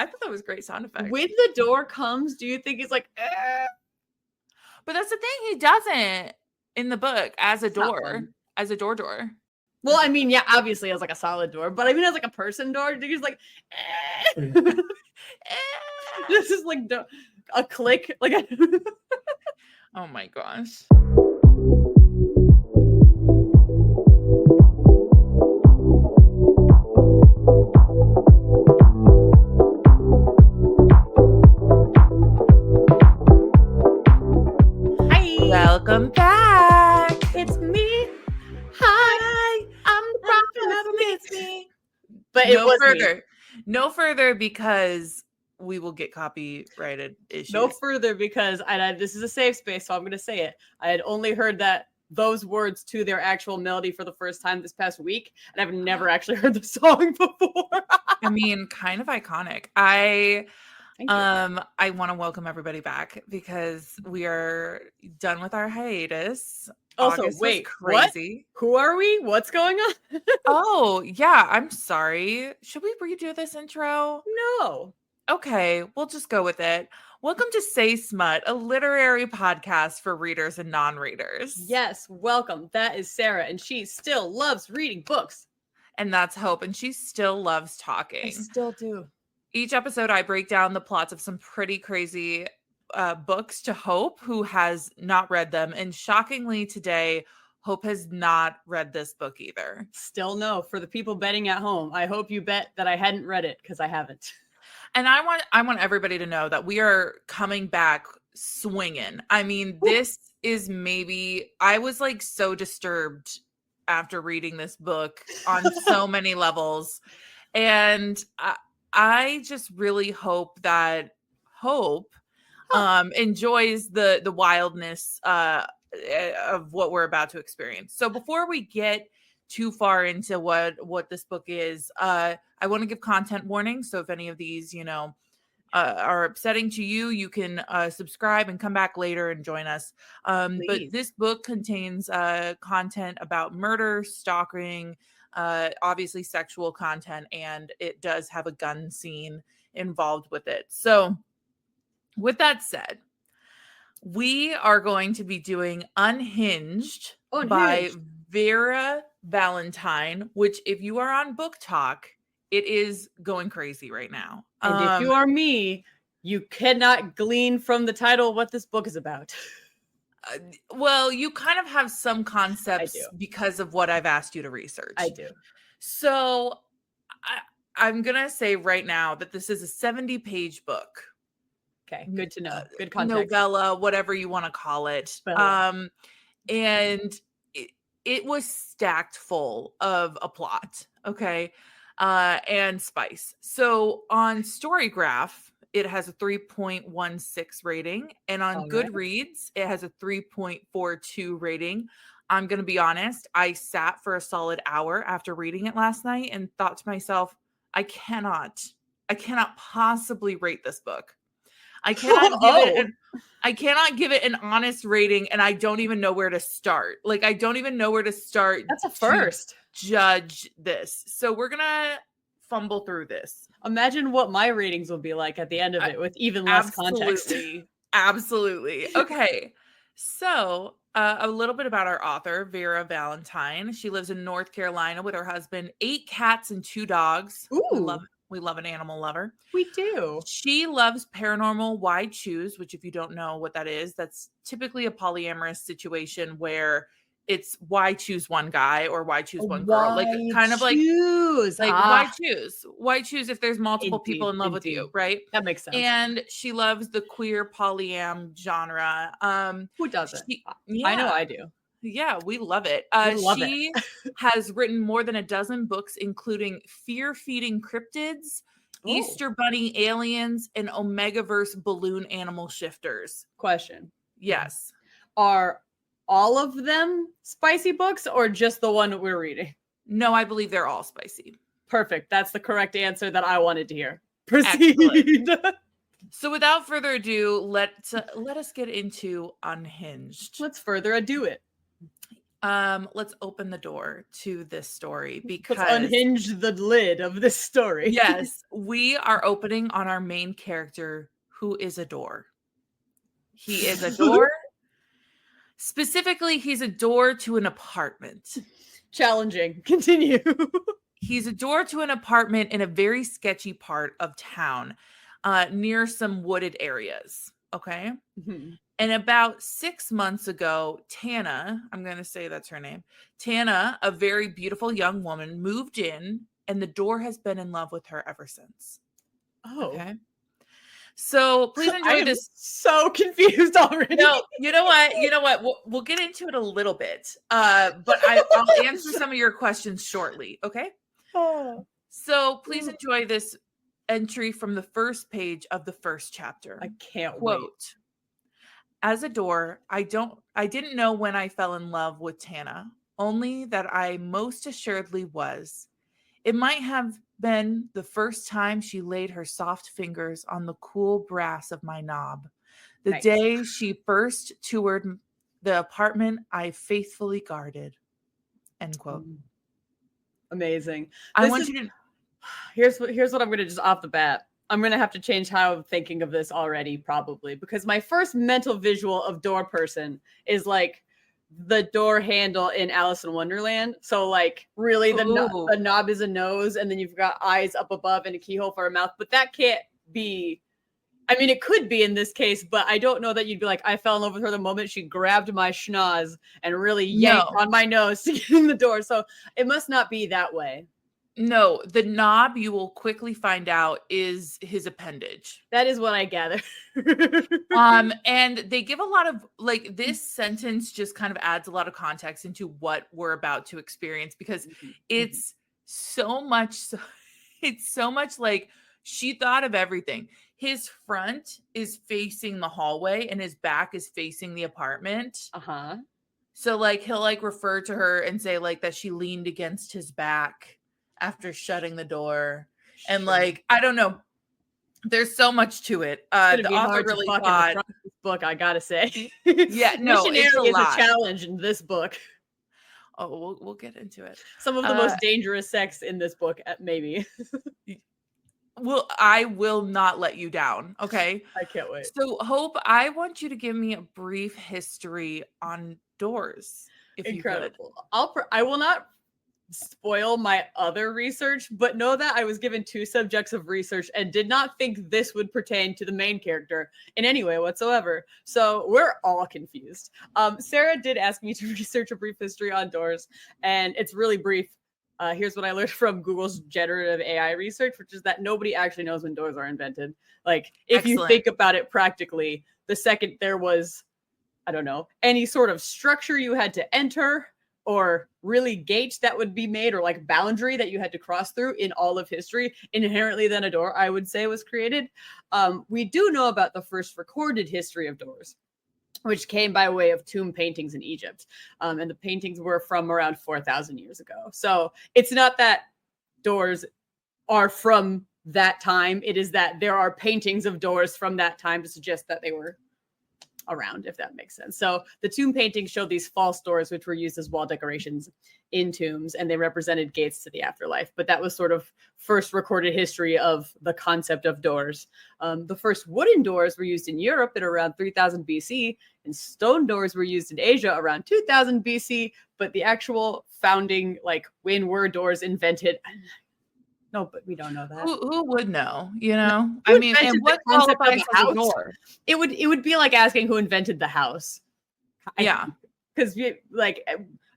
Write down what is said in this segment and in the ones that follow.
I thought that was a great sound effect. When the door comes, do you think he's like, But that's the thing, he doesn't in the book as a door. As a door. Well, I mean, yeah, obviously as like a solid door, but I mean as like a person door, he's like, this is like a click, like oh my gosh. Welcome back. It's me. Hi. I'm the problem. It's me. But no further. No further because we will get copyrighted issues. No further because this is a safe space, so I'm going to say it. I had only heard those words to their actual melody for the first time this past week, and I've never actually heard the song before. I mean, kind of iconic. I want to welcome everybody back because we are done with our hiatus. Also, August wait, crazy. What? Who are we? What's going on? Oh, yeah, I'm sorry. Should we redo this intro? No. Okay, we'll just go with it. Welcome to Say Smut, a literary podcast for readers and non-readers. Yes, welcome. That is Sarah, and she still loves reading books. And that's Hope, and she still loves talking. I still do. Each episode, I break down the plots of some pretty crazy books to Hope, who has not read them. And shockingly today, Hope has not read this book either. Still no. For the people betting at home, I hope you bet that I hadn't read it because I haven't. And I want everybody to know that we are coming back swinging. I mean, this is maybe, I was like so disturbed after reading this book on so many levels. And I just really hope that Hope enjoys the wildness of what we're about to experience. So before we get too far into what this book is, I want to give content warnings. So if any of these, are upsetting to you, you can subscribe and come back later and join us. But this book contains content about murder, stalking, obviously sexual content, and it does have a gun scene involved with it. So with that said, we are going to be doing Unhinged by Vera Valentine, which if you are on Book Talk, it is going crazy right now. And if you are me, you cannot glean from the title what this book is about. Well, you kind of have some concepts because of what I've asked you to research. I do. So I'm going to say right now that this is a 70-page book. Okay, good to know. Good context. Novella, whatever you want to call it. And it was stacked full of a plot, okay, and spice. So on Storygraph, it has a 3.16 rating, and on Goodreads, it has a 3.42 rating. I'm going to be honest, I sat for a solid hour after reading it last night and thought to myself, I cannot possibly rate this book. I cannot give it an honest rating, and I don't even know where to start. Like, I don't even know where to start. That's a first. Judge this. So we're going to fumble through this. Imagine what my ratings will be like at the end of it with even less context. Absolutely. Okay. So a little bit about our author, Vera Valentine. She lives in North Carolina with her husband, 8 cats and 2 dogs. Ooh. We love an animal lover. We do. She loves paranormal why choose, which if you don't know what that is, that's typically a polyamorous situation where it's why choose one guy or why choose one girl. Like kind of like why choose? Why choose if there's multiple people in love with you, right? That makes sense. And she loves the queer polyam genre. Who doesn't? I know I do. Yeah, we love it. She has written more than a dozen books, including Fear-Feeding Cryptids, Easter Bunny Aliens, and Omegaverse Balloon Animal Shifters. Question. Yes. Are all of them spicy books or just the one that we're reading? No, I believe they're all spicy. Perfect. That's the correct answer that I wanted to hear. Proceed. So without further ado, let us get into Unhinged. Let's further ado it. Let's open the door to this story Let's because unhinge the lid of this story. yes, we are opening on our main character who is a door. He is a door. Specifically, he's a door to an apartment. Challenging. Continue. He's a door to an apartment in a very sketchy part of town, near some wooded areas. Okay. And about 6 months ago, Tana, I'm going to say that's her name, Tana, a very beautiful young woman, moved in, and the door has been in love with her ever since. Oh. Okay. So please enjoy this. So confused already. No, you know what? We'll get into it a little bit, but I'll answer some of your questions shortly. Okay. Oh. So please enjoy this entry from the first page of the first chapter. I can't Quote, wait. As a door, I didn't know when I fell in love with Tana, only that I most assuredly was. It might have been the first time she laid her soft fingers on the cool brass of my knob. The Nice. day she first toured the apartment I faithfully guarded. End quote. Amazing. I want you to... Here's what I'm going to just off the bat. I'm going to have to change how I'm thinking of this already, probably, because my first mental visual of door person is like the door handle in Alice in Wonderland. So like really the knob is a nose, and then you've got eyes up above and a keyhole for a mouth, but that can't be. I mean, it could be in this case, but I don't know that you'd be like, I fell in love with her the moment she grabbed my schnoz and really yanked on my nose to get in the door. So it must not be that way. No, the knob, you will quickly find out, is his appendage. That is what I gather. And they give a lot of, like, this sentence just kind of adds a lot of context into what we're about to experience, because it's so much like she thought of everything. His front is facing the hallway and his back is facing the apartment. So like he'll like refer to her and say like that she leaned against his back after shutting the door. And like, I don't know. There's so much to it. The author really thought this book, I gotta say. Yeah, no, it's a lot. Challenge in this book. Oh, we'll get into it. Some of the most dangerous sex in this book, maybe. Well, I will not let you down. Okay. I can't wait. So Hope, I want you to give me a brief history on doors. Incredible. I will not spoil my other research, but know that I was given 2 subjects of research and did not think this would pertain to the main character in any way whatsoever. So we're all confused. Sarah did ask me to research a brief history on doors, and it's really brief. Here's what I learned from Google's generative AI research, which is that nobody actually knows when doors are invented. Like, if you think about it practically, the second there was, I don't know, any sort of structure you had to enter, or really gates that would be made, or like boundary that you had to cross through in all of history, inherently then a door, I would say, was created. We do know about the first recorded history of doors, which came by way of tomb paintings in Egypt. And the paintings were from around 4,000 years ago. So it's not that doors are from that time. It is that there are paintings of doors from that time to suggest that they were around, if that makes sense. So the tomb paintings showed these false doors, which were used as wall decorations in tombs, and they represented gates to the afterlife. But that was sort of first recorded history of the concept of doors. The first wooden doors were used in Europe at around 3000 BC, and stone doors were used in Asia around 2000 BC. But the actual founding, like when were doors invented? No, but we don't know that. Who would know? You know, I mean, and what qualifies as a door? It would be like asking who invented the house. Because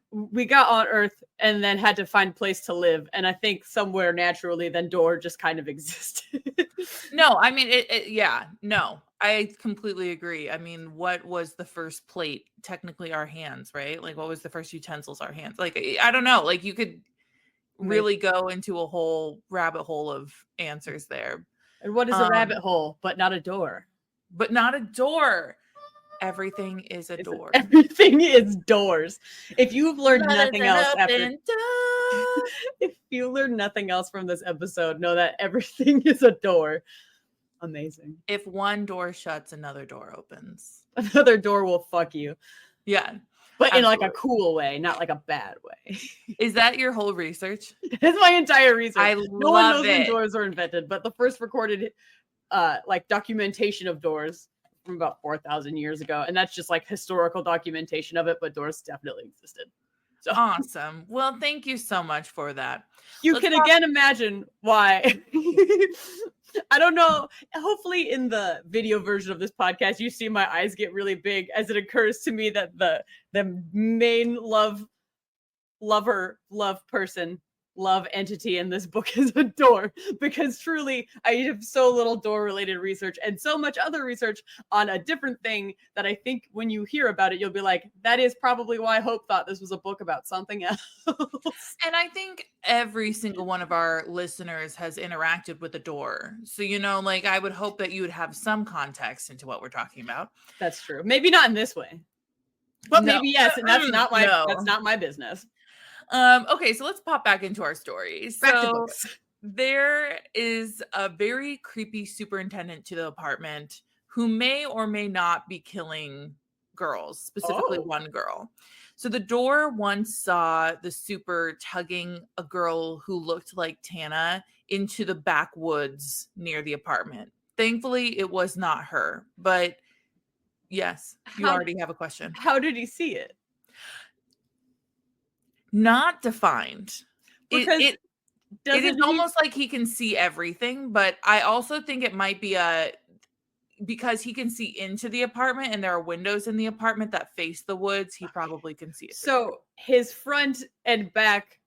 we got on Earth and then had to find a place to live, and I think somewhere naturally, then door just kind of existed. No, I mean, no, I completely agree. I mean, what was the first plate? Technically, our hands, right? Like, what was the first utensils? Our hands. Like, I don't know. Like, you could really go into a whole rabbit hole of answers there. And what is a rabbit hole but not a door? But not a door. Everything is a door. Everything is doors. If you've learned nothing else if you learned nothing else from this episode, know that everything is a door. Amazing. If one door shuts, another door opens. Another door will fuck you. Yeah. But in like a Absolutely. cool way, not like a bad way. Is that your whole research? That's my entire research. I No one love knows when it. doors were invented, but the first recorded like documentation of doors from about 4,000 years ago, and that's just like historical documentation of it, but doors definitely existed. So Awesome. Well, thank you so much for that. you Let's can talk- again imagine why. I don't know. Hopefully, in the video version of this podcast, you see my eyes get really big as it occurs to me that the main love entity in this book is a door, because truly I have so little door related research and so much other research on a different thing that I think when you hear about it you'll be like, that is probably why Hope thought this was a book about something else. And I think every single one of our listeners has interacted with a door. So, like I would hope that you would have some context into what we're talking about. That's true. Maybe not in this way, but No. maybe yes, and that's not my No. that's not my business. Okay, so let's pop back into our story. Back to So books. there is a very creepy superintendent to the apartment who may or may not be killing girls, specifically one girl. So the door once saw the super tugging a girl who looked like Tana into the backwoods near the apartment. Thankfully, it was not her, but yes, you already have a question. How did he see it? Not defined. Because it is almost like he can see everything, but I also think it might be because he can see into the apartment and there are windows in the apartment that face the woods, he probably can see it. So his front and back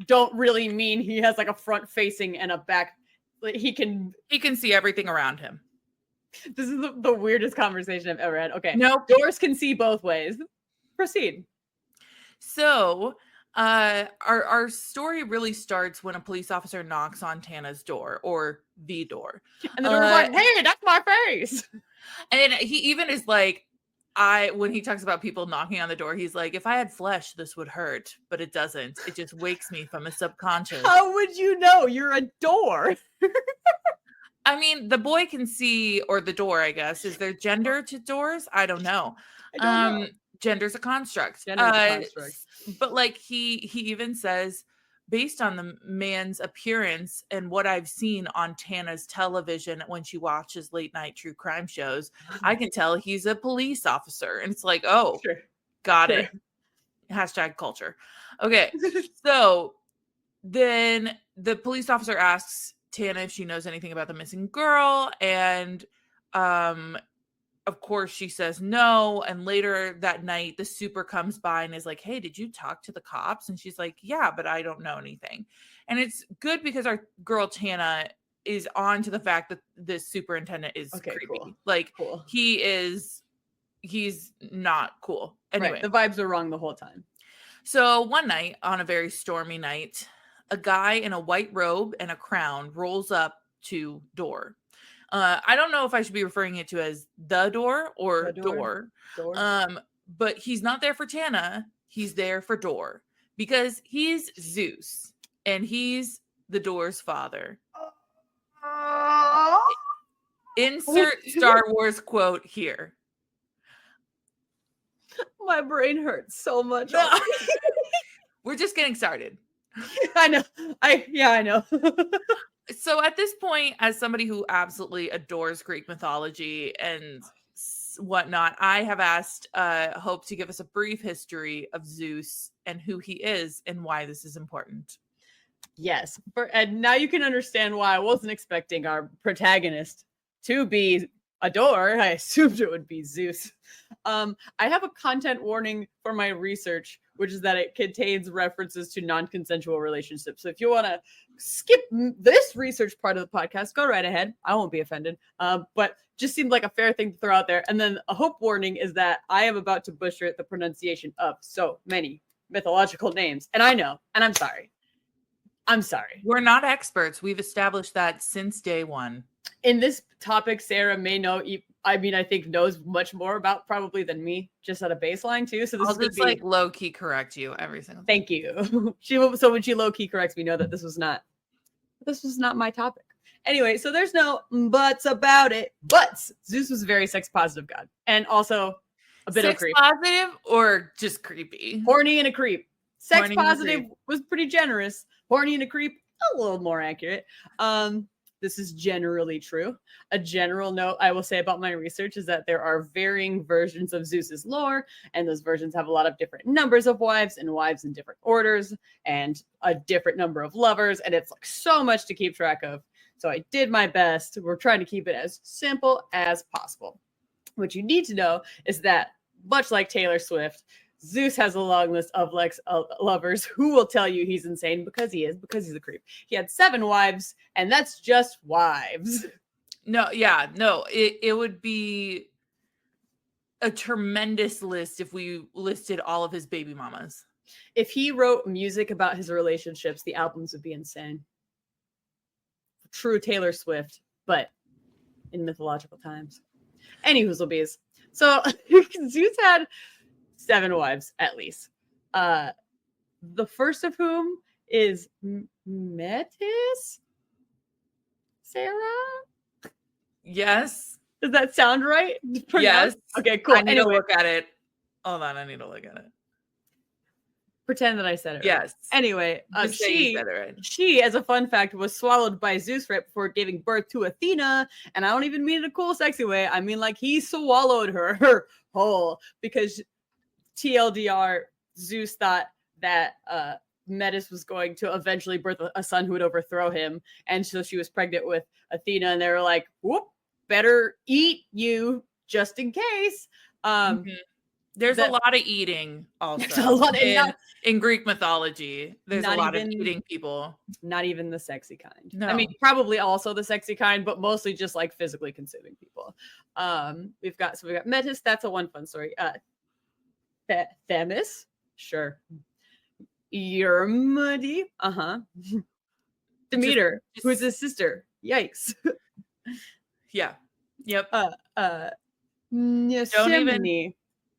don't really mean he has like a front facing and a back. He can see everything around him. This is the weirdest conversation I've ever had. Okay. Nope. Doors can see both ways. Proceed. So our story really starts when a police officer knocks on Tana's door, or the door. And the door's like, hey, that's my face. And he even is like, when he talks about people knocking on the door, he's like, if I had flesh, this would hurt, but it doesn't. It just wakes me from a subconscious. How would you know? You're a door. I mean, the boy can see, or the door, I guess. Is there gender to doors? I don't know. I don't know. Gender's a construct. But like he even says, based on the man's appearance and what I've seen on Tana's television when she watches late night true crime shows, I can tell he's a police officer. And it's like, oh, sure. Got it. Hashtag culture. Okay. So then the police officer asks Tana if she knows anything about the missing girl. And of course, she says no. And later that night, the super comes by and is like, hey, did you talk to the cops? And she's like, yeah, but I don't know anything. And it's good because our girl Tana is on to the fact that this superintendent is creepy. Cool. Like, he's not cool. Anyway, right. The vibes are wrong the whole time. So one night, on a very stormy night, a guy in a white robe and a crown rolls up to door. I don't know if I should be referring it to as the door or door. But he's not there for Tana. He's there for Door because he's Zeus and he's the door's father. Insert Star Wars quote here. My brain hurts so much. We're just getting started. I know. I know. So at this point, as somebody who absolutely adores Greek mythology and whatnot, I have asked Hope to give us a brief history of Zeus and who he is and why this is important. Yes. And now you can understand why I wasn't expecting our protagonist to be a door. I assumed it would be Zeus. I have a content warning for my research, which is that it contains references to non-consensual relationships. So if you want to skip this research part of the podcast, go right ahead. I won't be offended. But just seemed like a fair thing to throw out there. And then a hope warning is that I am about to butcher the pronunciation of so many mythological names. And I know, and I'm sorry. We're not experts. We've established that since day one. In this topic, Sarah may know, I think knows much more about probably than me, just at a baseline too. So this I'll just like low key correct you every single time. Thank you. So when she low key corrects me, know that this was not my topic. Anyway, so there's no buts about it. But Zeus was a very sex positive god. And also A bit of Sex creep. positive or just creepy? Horny and a creep. Sex Horny and a positive creep. was pretty generous. Horny and a creep, a little more accurate. This is generally true. A general note I will say about my research is that there are varying versions of Zeus's lore, and those versions have a lot of different numbers of wives and wives in different orders and a different number of lovers, and it's like so much to keep track of. So I did my best. We're trying to keep it as simple as possible. What you need to know is that, much like Taylor Swift, Zeus has a long list of lovers who will tell you he's insane because he's a creep. He had 7 wives, and that's just wives. No, yeah, no, it would be a tremendous list if we listed all of his baby mamas. If he wrote music about his relationships, the albums would be insane. True Taylor Swift, but in mythological times. Any bees. So Zeus had 7 wives, at least. The first of whom is Metis? Sarah? Yes. Does that sound right? Yes. Okay, cool. I need to look at it. Hold on, I need to look at it. Pretend that I said it. Yes. Right. Anyway, she, as a fun fact, was swallowed by Zeus right before giving birth to Athena. And I don't even mean it in a cool, sexy way. I mean, like, he swallowed her whole, because TLDR, Zeus thought that Metis was going to eventually birth a son who would overthrow him. And so she was pregnant with Athena, and they were like, whoop, better eat you just in case. There's a lot of eating also. There's a lot in Greek mythology. There's a lot of eating people. Not even the sexy kind. No. I mean, probably also the sexy kind, but mostly just like physically consuming people. We've got Metis. That's a one fun story. Themis, sure. Eurymede, Demeter, who's his sister. Yikes. Yeah. Yep. Yosemite.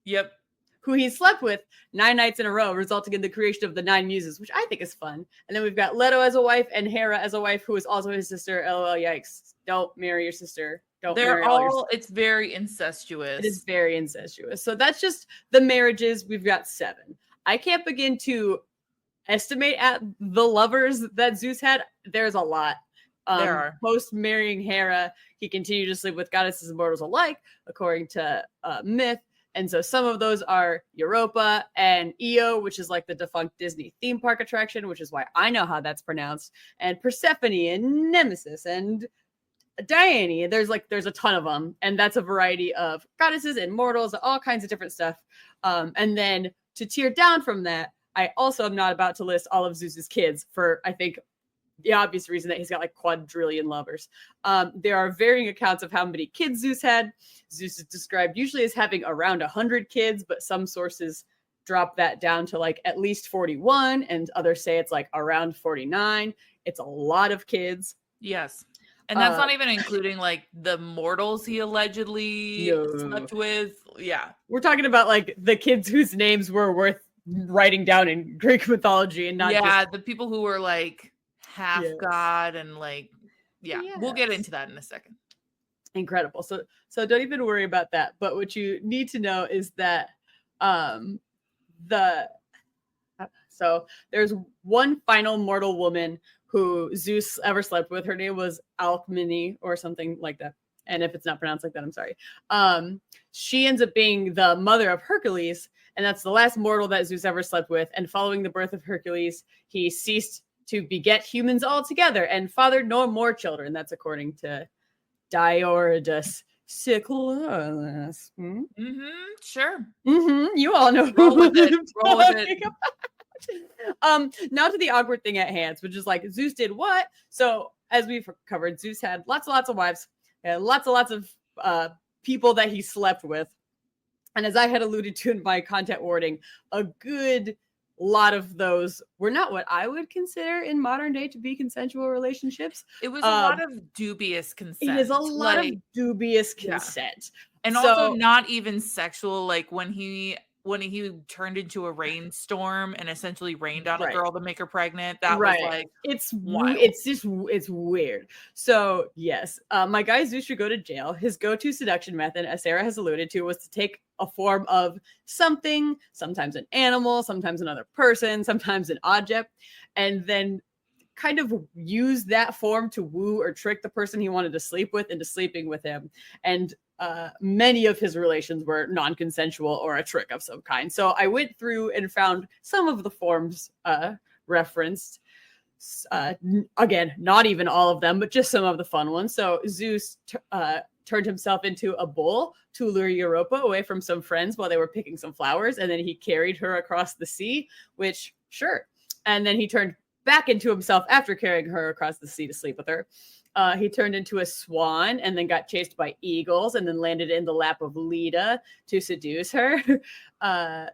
Yep. Who he slept with 9 nights in a row, resulting in the creation of the 9 muses, which I think is fun. And then we've got Leto as a wife and Hera as a wife, who is also his sister. LOL, yikes. Don't marry your sister. It's very incestuous. It is very incestuous. So that's just the marriages. We've got 7. I can't begin to estimate at the lovers that Zeus had. There's a lot. There are. Post marrying Hera, he continued to sleep with goddesses and mortals alike, according to myth. And so some of those are Europa and Io, which is like the defunct Disney theme park attraction, which is why I know how that's pronounced, and Persephone and Nemesis and Diane. There's a ton of them, and that's a variety of goddesses and mortals, all kinds of different stuff. And then to tear down from that, I also am not about to list all of Zeus's kids for, I think, the obvious reason that he's got like quadrillion lovers. There are varying accounts of how many kids Zeus had. Zeus is described usually as having around 100 kids, but some sources drop that down to like at least 41, and others say it's like around 49. It's a lot of kids. Yes. And that's not even including like the mortals he allegedly slept with. Yeah. We're talking about like the kids whose names were worth writing down in Greek mythology, and not just the people who were like half god and like we'll get into that in a second. Incredible. So don't even worry about that. But what you need to know is that so there's one final mortal woman who Zeus ever slept with. Her name was Alcmene or something like that. And if it's not pronounced like that, I'm sorry. She ends up being the mother of Hercules, and that's the last mortal that Zeus ever slept with. And following the birth of Hercules, he ceased to beget humans altogether and fathered no more children. That's according to Diodorus Siculus. Sure. You all know. Roll with it. Now to the awkward thing at hand, which is like Zeus did what? So as we've covered, Zeus had lots and lots of wives, and lots of people that he slept with. And as I had alluded to in my content warning, a good lot of those were not what I would consider in modern day to be consensual relationships. It was a lot of dubious consent. It is a lot of dubious consent. And also not even sexual. Like when he when he turned into a rainstorm and essentially rained on a Right. girl to make her pregnant. That was Right. like It's wild. it's weird. So yes, my guy Zeus should go to jail. His go-to seduction method, as Sarah has alluded to, was to take a form of something, sometimes an animal, sometimes another person, sometimes an object, and then kind of use that form to woo or trick the person he wanted to sleep with into sleeping with him. And many of his relations were non-consensual or a trick of some kind. So I went through and found some of the forms referenced. Again, not even all of them, but just some of the fun ones. So Zeus turned himself into a bull to lure Europa away from some friends while they were picking some flowers, and then he carried her across the sea, which, sure. And then he turned back into himself after carrying her across the sea to sleep with her. He turned into a swan and then got chased by eagles and then landed in the lap of Leda to seduce her.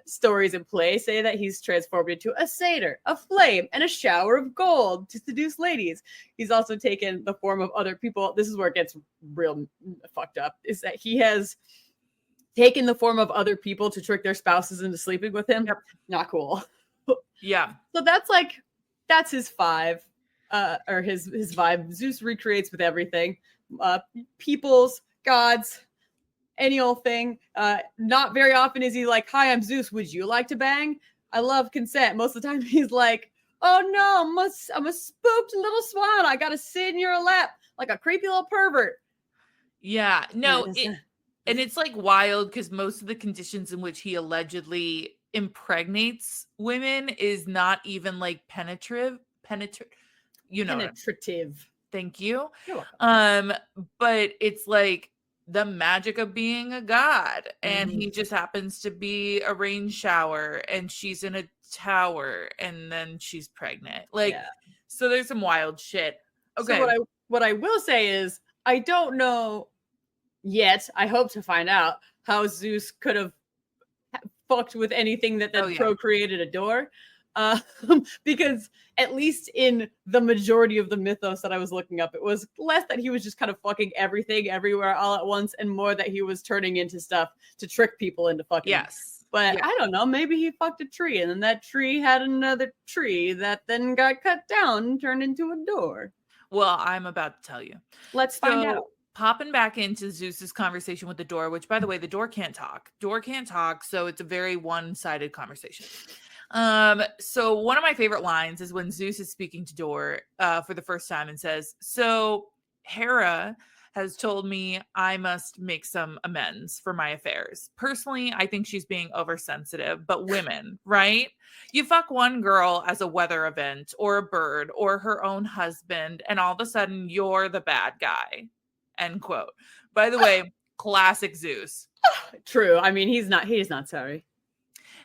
Stories and play say that he's transformed into a satyr, a flame, and a shower of gold to seduce ladies. He's also taken the form of other people. This is where it gets real fucked up, is that he has taken the form of other people to trick their spouses into sleeping with him. Yep. Not cool. Yeah. So that's his 5. Or his vibe. Zeus recreates with everything. Peoples, gods, any old thing. Not very often is he like, "Hi, I'm Zeus. Would you like to bang?" I love consent. Most of the time he's like, "Oh no, I'm a spooked little swan. I gotta sit in your lap like a creepy little pervert." Yeah. No, and it's like wild because most of the conditions in which he allegedly impregnates women is not even like penetrative. Penetrative. Thank you. You're welcome. But it's like the magic of being a god, and he just happens to be a rain shower, and she's in a tower, and then she's pregnant. Like, so there's some wild shit. Okay. So what I will say is, I don't know yet. I hope to find out how Zeus could have fucked with anything that then procreated a door. Because at least in the majority of the mythos that I was looking up, it was less that he was just kind of fucking everything everywhere all at once, and more that he was turning into stuff to trick people into fucking. Yes. But I don't know, maybe he fucked a tree, and then that tree had another tree that then got cut down and turned into a door. Well, I'm about to tell you. Let's find out. Popping back into Zeus's conversation with the door, which, by the way, the door can't talk. Door can't talk, so it's a very one-sided conversation. So one of my favorite lines is when Zeus is speaking to Dor for the first time and says, "So Hera has told me I must make some amends for my affairs. Personally, I think she's being oversensitive, but women, right? You fuck one girl as a weather event or a bird or her own husband, and all of a sudden you're the bad guy." End quote. By the way, classic Zeus. True. I mean, he's not sorry.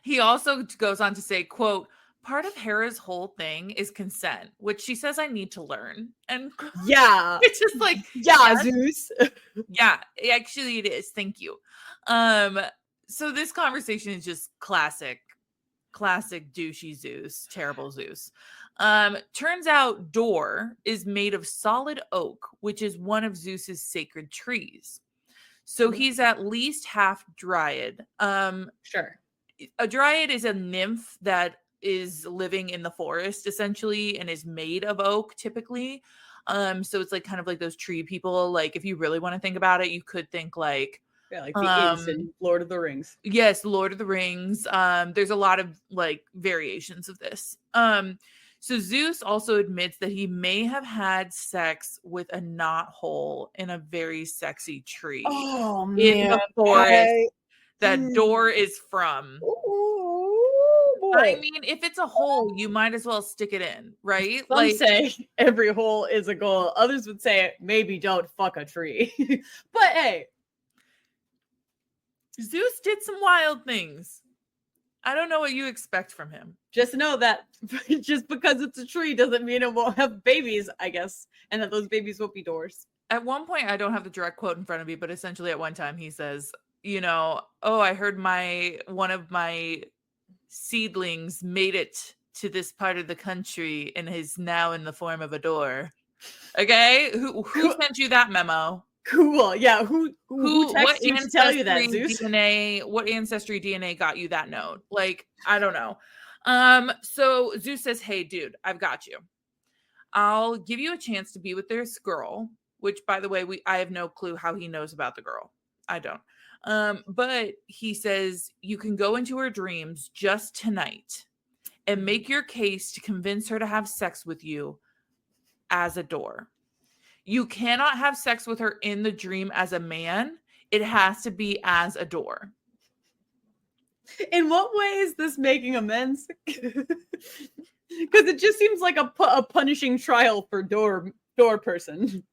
He also goes on to say, quote, "Part of Hera's whole thing is consent, which she says I need to learn." And yeah, it's just like, Zeus. Yeah, actually it is. Thank you. So this conversation is just classic douchey Zeus, terrible Zeus. Turns out Dor is made of solid oak, which is one of Zeus's sacred trees. So he's at least half dryad. Sure. A dryad is a nymph that is living in the forest essentially and is made of oak typically. So it's like kind of like those tree people. Like if you really want to think about it, you could think like like the Inns in Lord of the Rings. Yes, Lord of the Rings. There's a lot of like variations of this. So Zeus also admits that he may have had sex with a knothole in a very sexy tree in the forest that Dor is from. Ooh, boy. I mean, if it's a hole, you might as well stick it in, right? Some say every hole is a goal. Others would say maybe don't fuck a tree. But hey, Zeus did some wild things. I don't know what you expect from him. Just know that just because it's a tree doesn't mean it won't have babies, I guess, and that those babies won't be doors. At one point, I don't have the direct quote in front of me, but essentially at one time he says, you know, "Oh, I heard one of my seedlings made it to this part of the country and is now in the form of a door." Okay? Who sent you that memo? Cool. Yeah. Who What texted you to tell you that, ancestry Zeus? DNA got you that note? Like, I don't know. So Zeus says, "Hey, dude, I've got you. I'll give you a chance to be with this girl," which, by the way, I have no clue how he knows about the girl. I don't. But he says you can go into her dreams just tonight and make your case to convince her to have sex with you as a door. You cannot have sex with her in the dream as a man. It has to be as a door. In what way is this making amends? Because it just seems like a punishing trial for door person.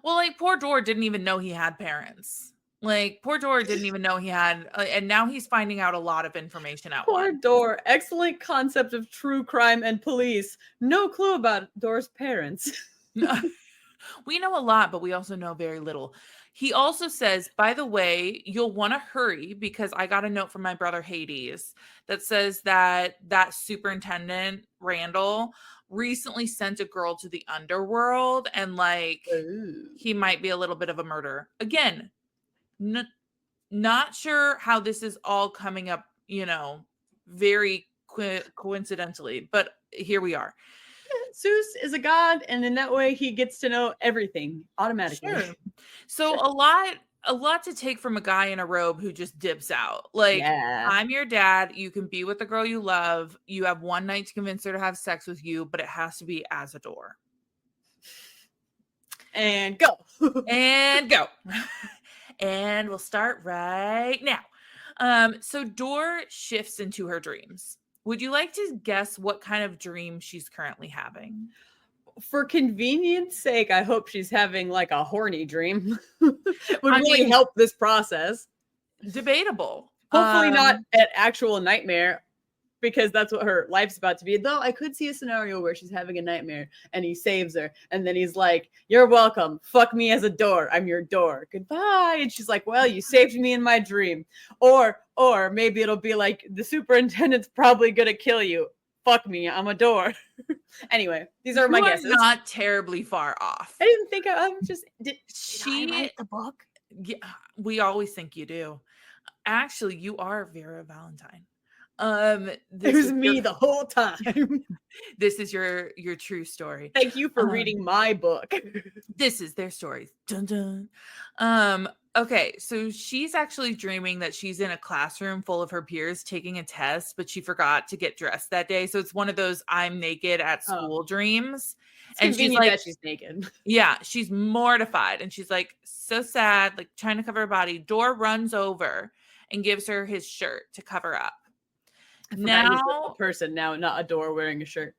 Well, like, poor Door didn't even know he had parents. Like, poor Door didn't even know he had, and now he's finding out a lot of information at Poor once. Door. Excellent concept of true crime and police. No clue about Door's parents. We know a lot, but we also know very little. He also says, by the way, you'll want to hurry because I got a note from my brother Hades that says that superintendent Randall recently sent a girl to the underworld, and like Ooh. he might be a little bit of a murderer. Again, not sure how this is all coming up, very coincidentally, but here we are. Zeus is a god, and in that way, he gets to know everything automatically. Sure. So a lot to take from a guy in a robe who just dips out. Like, Yeah. I'm your dad. You can be with the girl you love. You have one night to convince her to have sex with you, but it has to be as a door. And go. And go. And we'll start right now. So Door shifts into her dreams. Would you like to guess what kind of dream she's currently having? For convenience sake, I hope she's having like a horny dream. Would really help this process. Debatable. Hopefully not an actual nightmare, because that's what her life's about to be. Though I could see a scenario where she's having a nightmare and he saves her, and then he's like, "You're welcome. Fuck me as a door. I'm your door. Goodbye." And she's like, "Well, you saved me in my dream." Or maybe it'll be like, "The superintendent's probably gonna kill you. Fuck me. I'm a door." Anyway, these are my guesses. Not terribly far off. I didn't think I'm just did I write the book? Yeah, we always think you do. Actually, you are Vera Valentine. It was me the whole time. This is your true story. Thank you for reading my book. This is their story. Dun dun. Okay, so she's actually dreaming that she's in a classroom full of her peers taking a test, but she forgot to get dressed that day. So it's one of those I'm naked at school dreams. And she's like, that she's naked. Yeah, she's mortified, and she's like so sad, like trying to cover her body. Door runs over and gives her his shirt to cover up. Now he's a person now, not a door wearing a shirt.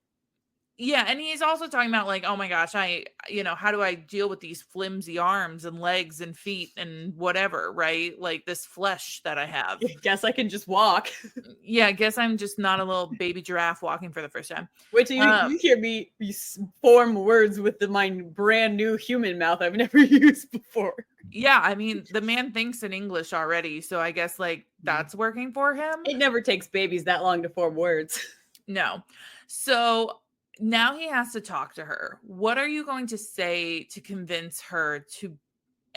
Yeah, and he's also talking about like, oh my gosh, how do I deal with these flimsy arms and legs and feet and whatever, right? Like this flesh that I have. Guess I can just walk. Yeah, I guess I'm just not a little baby giraffe walking for the first time. Wait till you hear me form words with my brand new human mouth I've never used before. Yeah, I mean, the man thinks in English already, so I guess like that's working for him. It never takes babies that long to form words. No. So now he has to talk to her. What are you going to say to convince her to,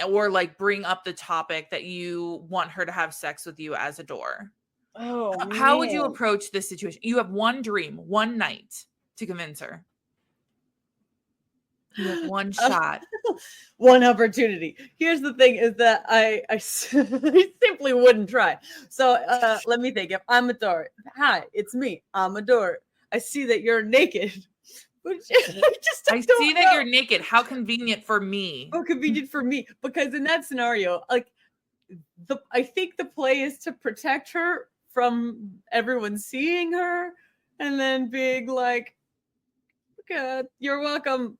or like bring up the topic that you want her to have sex with you as a door? Oh, how would you approach this situation? You have one dream, one night to convince her. You have one shot. One opportunity. Here's the thing is that I simply wouldn't try. So let me think. If I'm a door, hi, it's me. I'm a door. I see that you're naked. I see that you're naked. How convenient for me. How convenient for me. Because in that scenario, like I think the play is to protect her from everyone seeing her and then being like, okay, you're welcome.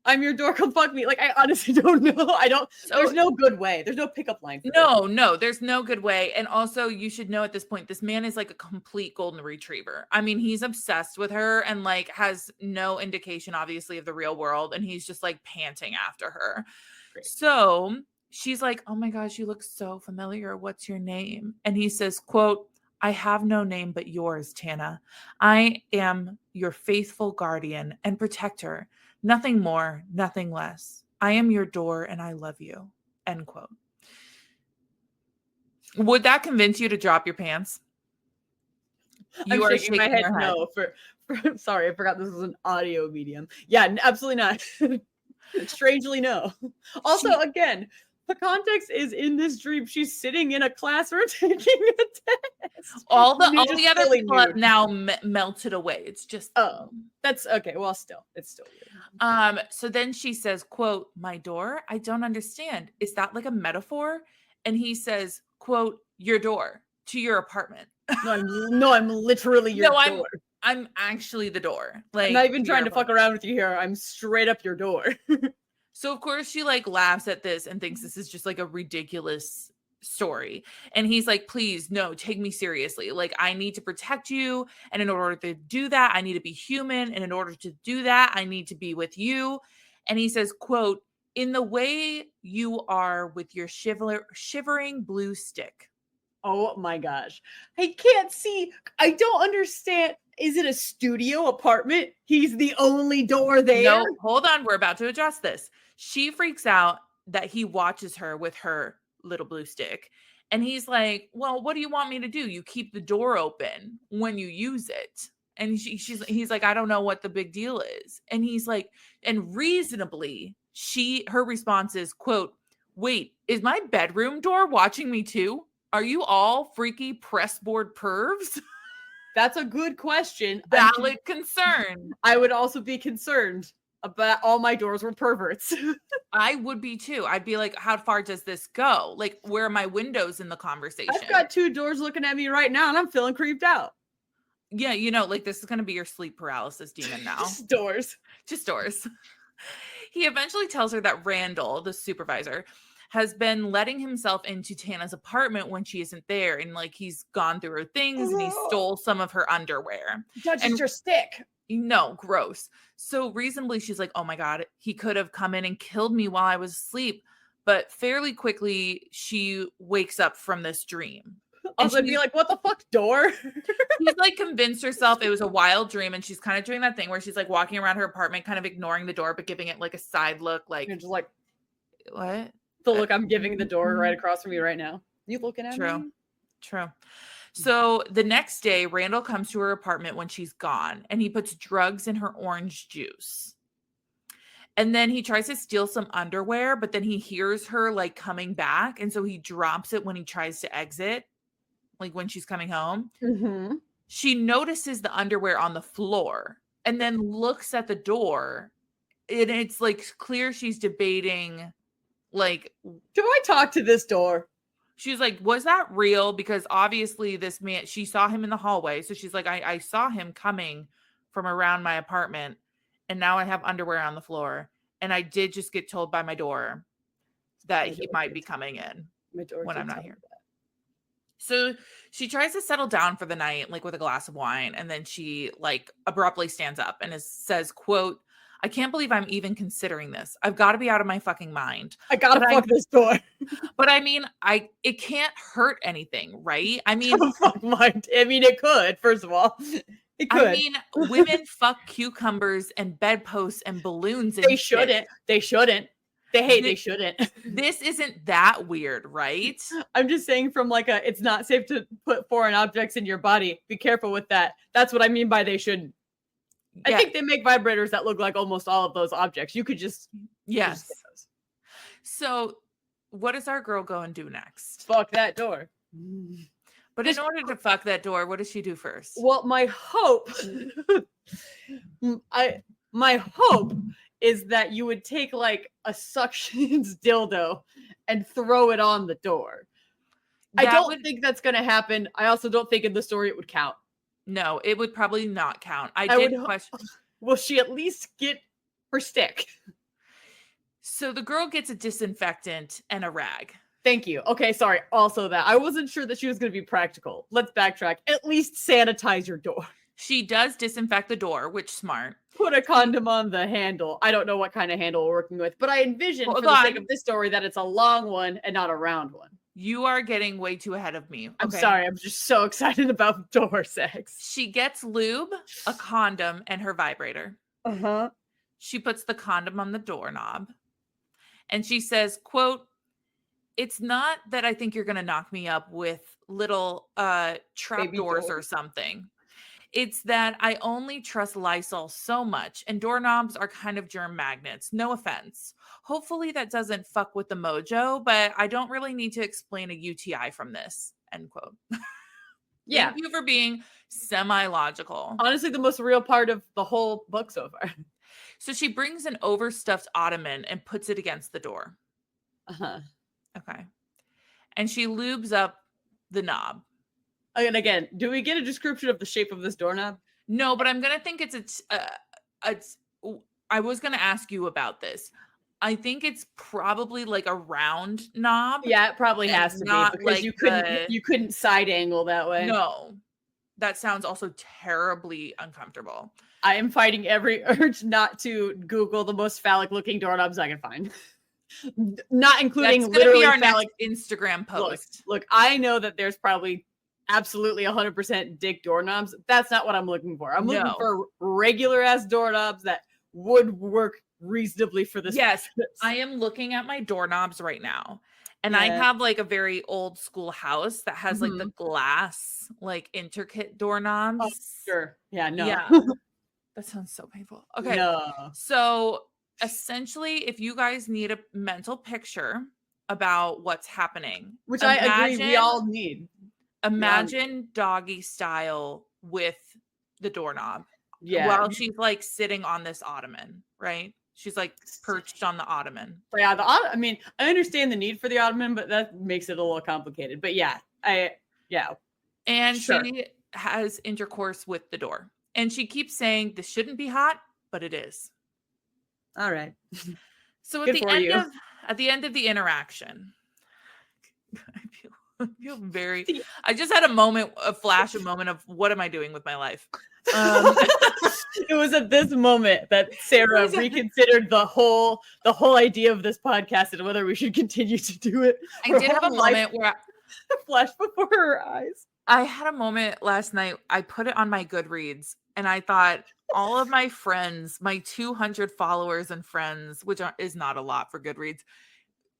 I'm your door, come fuck me. Like, I honestly don't know. There's no good way. There's no pickup line. No, there's no good way. And also, you should know at this point, this man is like a complete golden retriever. I mean, he's obsessed with her and like has no indication, obviously, of the real world. And he's just like panting after her. Great. So she's like, oh my gosh, you look so familiar. What's your name? And he says, quote, I have no name but yours, Tana. I am your faithful guardian and protector. Nothing more, nothing less. I am your door and I love you. End quote. Would that convince you to drop your pants? You I'm are shaking my shaking head your head. no. Sorry, I forgot this was an audio medium. Yeah, absolutely not. Strangely, no. Also, again, the context is in this dream. She's sitting in a classroom taking a test. All the other fully people have nude. now melted away. It's just Oh, that's okay. Well, still, it's still weird. So then she says, quote, "My door? I don't understand. Is that like a metaphor?" And he says, quote, "Your door to your apartment." I'm literally your No, door. I'm actually the door. I'm Like not even to your trying to fuck apartment. around with you here. I'm straight up your door. So of course she like laughs at this and thinks this is just like a ridiculous story. And he's like, "Please, no, take me seriously. Like I need to protect you, and in order to do that, I need to be human, and in order to do that, I need to be with you." And he says, quote, "In the way you are with your shivering blue stick." Oh my gosh. I can't see. I don't understand. Is it a studio apartment? He's the only door there? No, hold on, we're about to address this. She freaks out that he watches her with her little blue stick. And he's like, "Well, what do you want me to do? You keep the door open when you use it." And he's like, "I don't know what the big deal is." And he's like, and reasonably, her response is, quote, "Wait, is my bedroom door watching me too? Are you all freaky press board pervs?" That's a good question. Valid concern. I would also be concerned about all my doors were perverts. I would be too. I'd be like, how far does this go? Like, where are my windows in the conversation? I've got 2 doors looking at me right now and I'm feeling creeped out. Yeah, like this is going to be your sleep paralysis demon now. Just doors. Just doors. He eventually tells her that Randall, the supervisor, has been letting himself into Tana's apartment when she isn't there. And like he's gone through her things and he stole some of her underwear. Touches your stick. No, gross. So reasonably, she's like, "Oh my God, he could have come in and killed me while I was asleep." But fairly quickly, she wakes up from this dream. I was be like, what the fuck, door? She's like convinced herself it was a wild dream. And she's kind of doing that thing where she's like walking around her apartment, kind of ignoring the door, but giving it like a side look. Like, You're just like, what? the look I'm giving the door right across from you right now. You looking at me? True. So the next day, Randall comes to her apartment when she's gone and he puts drugs in her orange juice. And then he tries to steal some underwear, but then he hears her like coming back. And so he drops it when he tries to exit, like when she's coming home. Mm-hmm. She notices the underwear on the floor and then looks at the door. And it's like clear she's debating, like, do I talk to this door? She's like, "Was that real?" Because obviously this man, she saw him in the hallway. So she's like, I saw him coming from around my apartment and now I have underwear on the floor. And I did just get told by my door that he might be coming in when I'm not here. So she tries to settle down for the night, like with a glass of wine. And then she like abruptly stands up and says, quote, "I can't believe I'm even considering this. I've got to be out of my fucking mind. I gotta fuck this door." But I mean, it can't hurt anything, right? I mean, it could, first of all. It could. I mean, women fuck cucumbers and bedposts and balloons. And they shouldn't. They shouldn't. They shouldn't. This isn't that weird, right? I'm just saying from like it's not safe to put foreign objects in your body. Be careful with that. That's what I mean by they shouldn't. Yeah. I think they make vibrators that look like almost all of those objects. You could just yes. So what does our girl go and do next? Fuck that door. But in order to fuck that door, what does she do first? Well, my hope, my hope is that you would take like a suctions dildo and throw it on the door. I don't think that's going to happen. I also don't think in the story it would count. No, it would probably not count. I did question. Will she at least get her stick? So the girl gets a disinfectant and a rag. Thank you. Okay, sorry. Also that. I wasn't sure that she was going to be practical. Let's backtrack. At least sanitize your door. She does disinfect the door, which smart. Put a condom on the handle. I don't know what kind of handle we're working with, but I envision for the sake of this story that it's a long one and not a round one. You are getting way too ahead of me. Okay. I'm sorry. I'm just so excited about door sex. She gets lube, a condom, and her vibrator. She puts the condom on the doorknob. And she says, quote, it's not that I think you're going to knock me up with little trap Baby doors door. or something. It's that I only trust Lysol so much, and doorknobs are kind of germ magnets. No offense. Hopefully that doesn't fuck with the mojo, but I don't really need to explain a UTI from this. End quote. Yeah. Thank you for being semi-logical. Honestly, the most real part of the whole book so far. So she brings an overstuffed ottoman and puts it against the door. Uh-huh. Okay. And she lubes up the knob. And again, do we get a description of the shape of this doorknob? No, but I'm going to think I was going to ask you about this. I think it's probably like a round knob. Yeah, it probably has to be because like you couldn't side angle that way. No. That sounds also terribly uncomfortable. I am fighting every urge not to Google the most phallic looking doorknobs I can find. Not including That's literally be our phallic Instagram post. Look, I know that there's probably absolutely 100% dick doorknobs. That's not what I'm looking for. I'm looking for regular ass doorknobs that would work reasonably for this. Yes, I am looking at my doorknobs right now. And I have like a very old school house that has like the glass, like intricate doorknobs. Oh, sure. Yeah, no. Yeah. That sounds so painful. Okay. No. So essentially, if you guys need a mental picture about what's happening, which I agree we all need. Imagine doggy style with the doorknob. Yeah. While she's like sitting on this ottoman, right? She's like perched on the ottoman. Yeah, I mean, I understand the need for the ottoman, but that makes it a little complicated. But yeah, And she has intercourse with the door. And she keeps saying this shouldn't be hot, but it is. All right. So at the end of the interaction, I feel very I just had a moment of what am I doing with my life? It was at this moment that Sarah reconsidered the whole idea of this podcast and whether we should continue to do it. I did have a moment where flashed before her eyes. I had a moment last night. I put it on my Goodreads and I thought all of my friends, my 200 followers and friends, which is not a lot for Goodreads,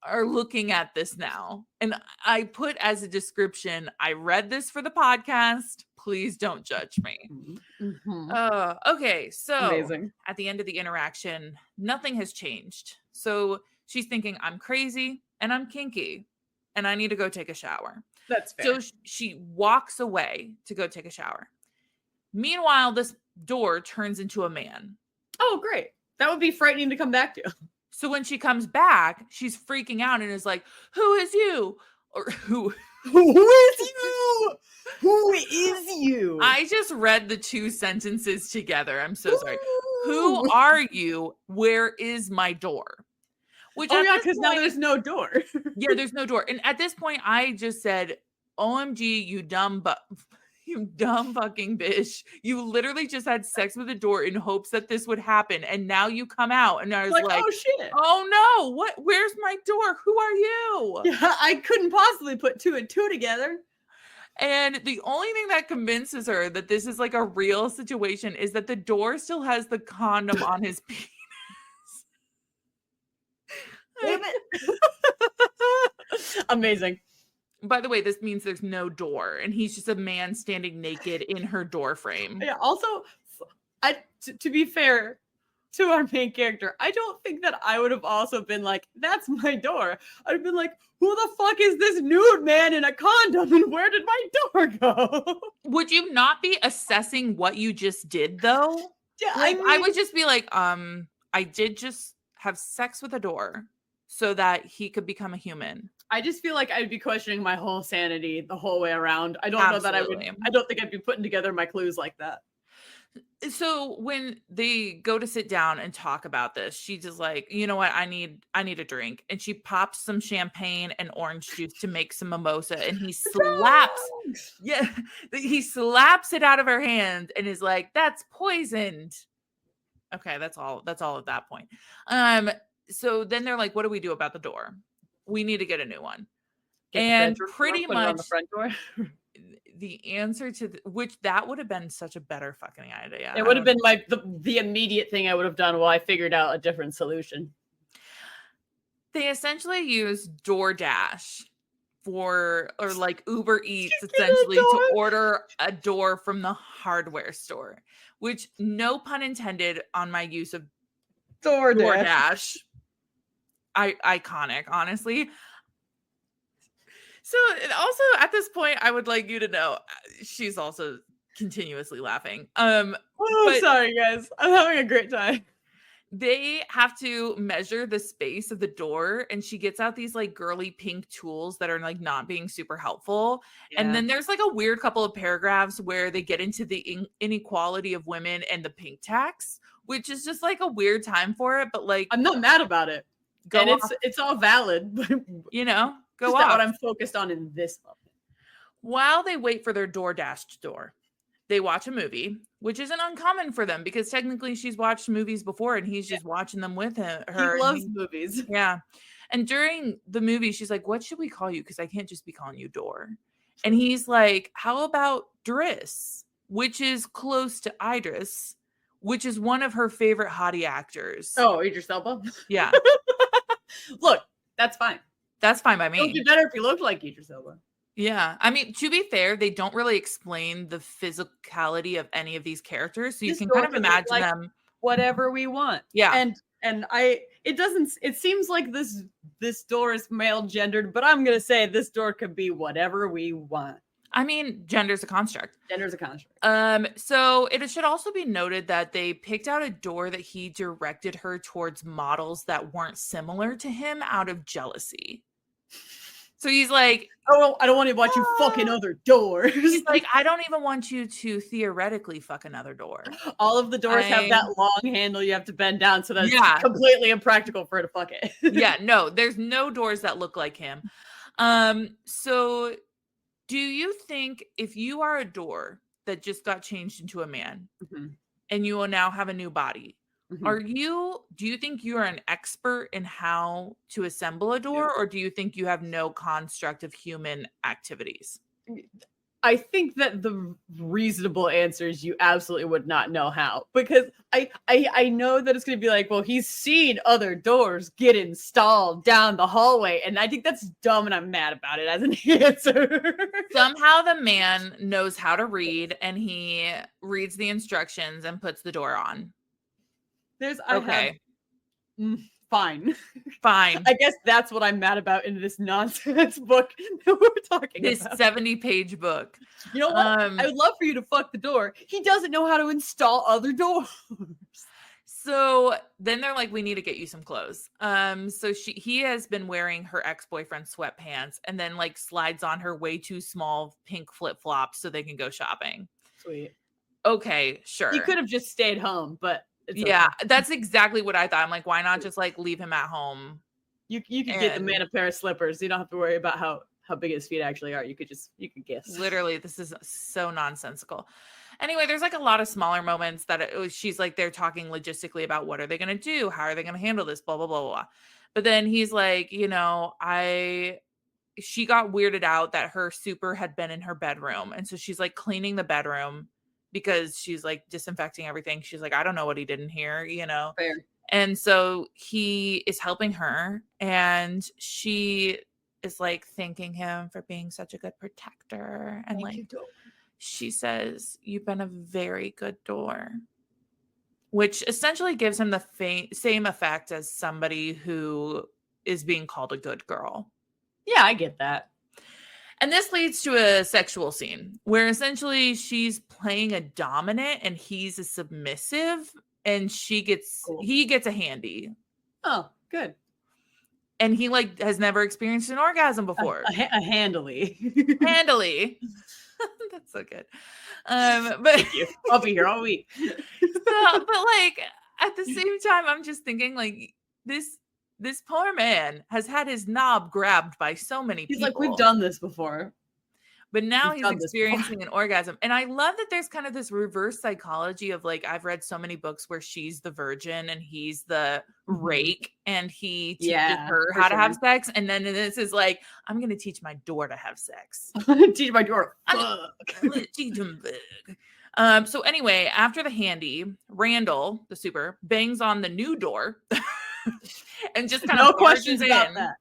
are looking at this now. And I put as a description, I read this for the podcast. Please don't judge me. Okay. So amazing. At the end of the interaction, nothing has changed. So she's thinking, I'm crazy and I'm kinky and I need to go take a shower. That's fair. So she walks away to go take a shower. Meanwhile, this door turns into a man. Oh, great. That would be frightening to come back to. So when she comes back, she's freaking out and is like, who is you? Or who is you? Who is you? I just read the two sentences together. I'm so sorry. Who are you? Where is my door? Which because now there's no door. Yeah, there's no door. And at this point, I just said, OMG, you dumb fucking bitch. You literally just had sex with a door in hopes that this would happen. And now you come out. And I was like, oh shit. Oh no, what? Where's my door? Who are you? Yeah, I couldn't possibly put two and two together. And the only thing that convinces her that this is like a real situation is that the door still has the condom on his penis. Damn it. Amazing. By the way, this means there's no door, and he's just a man standing naked in her door frame. Yeah. Also, to be fair to our main character, I don't think that I would have also been like, "That's my door." I'd have been like, "Who the fuck is this nude man in a condom, and where did my door go?" Would you not be assessing what you just did, though? Yeah, like, I would just be like, I did just have sex with a door so that he could become a human. I just feel like I'd be questioning my whole sanity the whole way around. I don't know that I would. I don't think I'd be putting together my clues like that. So when they go to sit down and talk about this, she's just like, you know what? I need a drink. And she pops some champagne and orange juice to make some mimosa. And he slaps it out of her hand and is like, that's poisoned. Okay, that's all at that point. So then they're like, what do we do about the door? We need to get a new one. And pretty much on the front door. The answer to which that would have been such a better fucking idea. It would have been the immediate thing I would have done while I figured out a different solution. They essentially use DoorDash or like Uber Eats Just get a essentially to door. order a door from the hardware store, which no pun intended on my use of DoorDash. DoorDash. Iconic, honestly. So also at this point, I would like you to know she's also continuously laughing. Oh, But sorry guys. I'm having a great time. they have to measure the space of the door, and she gets out these like girly pink tools that are like not being super helpful. And then there's like a weird couple of paragraphs where they get into the inequality of women and the pink tax, which is just like a weird time for it. But like, I'm not mad about it. go And off, it's all valid, but you know, go just not off. what I'm focused on in this moment. While they wait for their DoorDash door, they watch a movie, which isn't uncommon for them because technically she's watched movies before and he's just watching them with her. He loves movies. Yeah. And during the movie, she's like, what should we call you? Because I can't just be calling you Door. And he's like, how about Driss, which is close to Idris, which is one of her favorite hottie actors. Oh, Idris Elba? Yeah. Look, that's fine. That's fine by It would me. be better if you looked like Idris Elba. Yeah. I mean, to be fair, they don't really explain the physicality of any of these characters. So you This can door kind of can look imagine like them. whatever we want. Yeah. It seems like this door is male gendered, but I'm gonna say this door could be whatever we want. I mean, gender's a construct. Gender's a construct. So it should also be noted that they picked out a door that he directed her towards models that weren't similar to him out of jealousy. So he's like, Oh, I don't want to watch you fucking other doors. he's like, I don't even want you to theoretically fuck another door. All of the doors have that long handle you have to bend down so that Yeah. it's completely impractical for her to fuck it. Yeah, no, there's no doors that look like him. So do you think if you are a door that just got changed into a man and you will now have a new body, do you think you are an expert in how to assemble a door, or do you think you have no construct of human activities? I think that the reasonable answer is you absolutely would not know how, because I know that it's going to be like, well, he's seen other doors get installed down the hallway, and I think that's dumb, and I'm mad about it as an answer. Somehow the man knows how to read, and he reads the instructions and puts the door on. Fine. I guess that's what I'm mad about in this nonsense book that we're talking this about. 70-page book. You know what? I would love for you to fuck the door. He doesn't know how to install other doors. So then they're like, we need to get you some clothes. So he has been wearing her ex-boyfriend's sweatpants and then like slides on her way too small pink flip-flops so they can go shopping. Sweet. Okay, sure. He could have just stayed home, but yeah, okay. That's exactly what I thought. I'm like, why not just like leave him at home? You could get the man a pair of slippers. You don't have to worry about how big his feet actually are. You could guess. Literally, this is so nonsensical. Anyway, there's like a lot of smaller moments that she's like, they're talking logistically about what are they going to do? How are they going to handle this? Blah, blah, blah, blah. But then he's like, she got weirded out that her super had been in her bedroom. And so she's like cleaning the bedroom because she's like disinfecting everything. She's like, I don't know what he did in here, Fair. And so he is helping her, and she is like thanking him for being such a good protector. And she says, you've been a very good door, which essentially gives him the same effect as somebody who is being called a good girl. Yeah, I get that. And this leads to a sexual scene where essentially she's playing a dominant and he's a submissive, and he gets a handy. Oh, good. And he like has never experienced an orgasm before. A handily. That's so good. But I'll be here all week. but like at the same time, I'm just thinking like this poor man has had his knob grabbed by so many people. He's like, we've done this before. But now he's experiencing an orgasm. And I love that there's kind of this reverse psychology of like, I've read so many books where she's the virgin and he's the rake, and he teaches her how to have sex. And then this is like, I'm going to teach my door to have sex. Teach my door. Teach him big. So anyway, after the handy, Randall, the super, bangs on the new door. and just kind No of questions barges about in. that.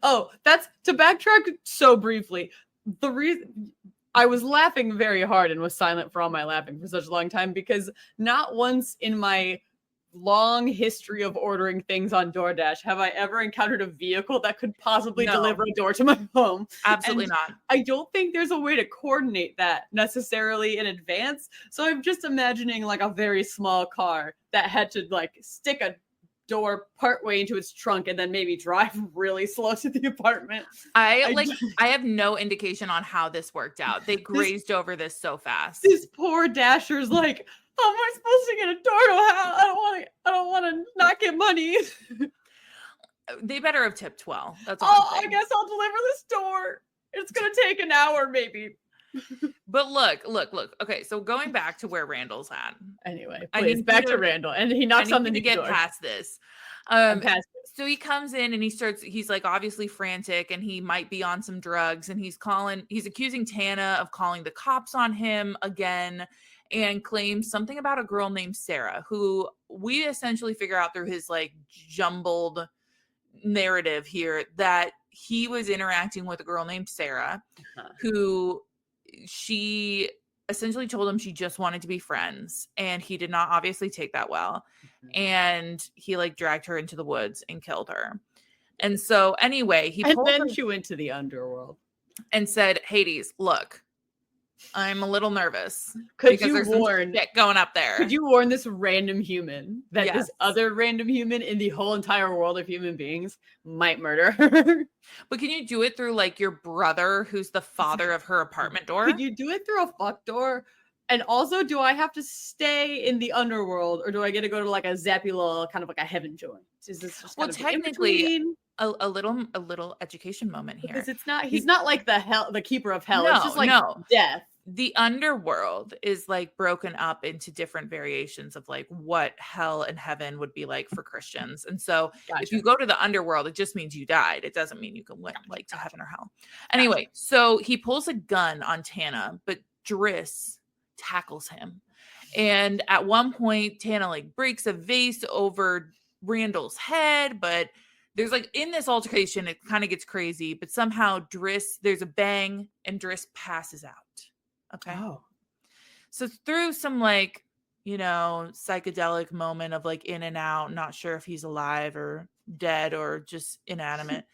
Oh, that's to backtrack so briefly. The reason I was laughing very hard and was silent for all my laughing for such a long time because not once in my long history of ordering things on DoorDash have I ever encountered a vehicle that could possibly No. deliver a door to my home. Absolutely And not. I don't think there's a way to coordinate that necessarily in advance. So I'm just imagining like a very small car that had to like stick a door partway into its trunk and then maybe drive really slow to the apartment. I have no indication on how this worked out. They grazed over this so fast. This poor Dasher's like, how am I supposed to get a door to a house? I don't want to not get money. They better have tipped well. That's all. I guess I'll deliver this door. It's gonna take an hour, maybe. But look. Okay, so going back to where Randall's at. Anyway, I please, need back you to to- Randall, and he knocks on the to new get door. past this. I'm past it. So he comes in and he's like obviously frantic and he might be on some drugs and he's accusing Tana of calling the cops on him again and claims something about a girl named Sarah, who we essentially figure out through his like jumbled narrative here that he was interacting with a girl named Sarah, who she essentially told him she just wanted to be friends, and he did not obviously take that well. And he like dragged her into the woods and killed her. And so anyway, She went to the underworld and said, Hades, look, I'm a little nervous. Could you warn shit going up there? Could you warn this random human that Yes. this other random human in the whole entire world of human beings might murder her? But can you do it through like your brother, who's the father of her apartment door? Could you do it through a fuck door? And also, do I have to stay in the underworld, or do I get to go to like a zappy little kind of like a heaven joint? Is this just Well, kind of technically, in between? a little education moment here. Because he's not like the keeper of hell. It's just like death. The underworld is like broken up into different variations of like what hell and heaven would be like for Christians. And so if you go to the underworld, it just means you died. It doesn't mean you can win like to heaven or hell. Anyway, so he pulls a gun on Tana, but Driss tackles him. And at one point, Tana like breaks a vase over Randall's head, but there's like in this altercation, it kind of gets crazy, but somehow there's a bang and Driss passes out. Okay. Oh. So through some like, psychedelic moment of like in and out, not sure if he's alive or dead or just inanimate.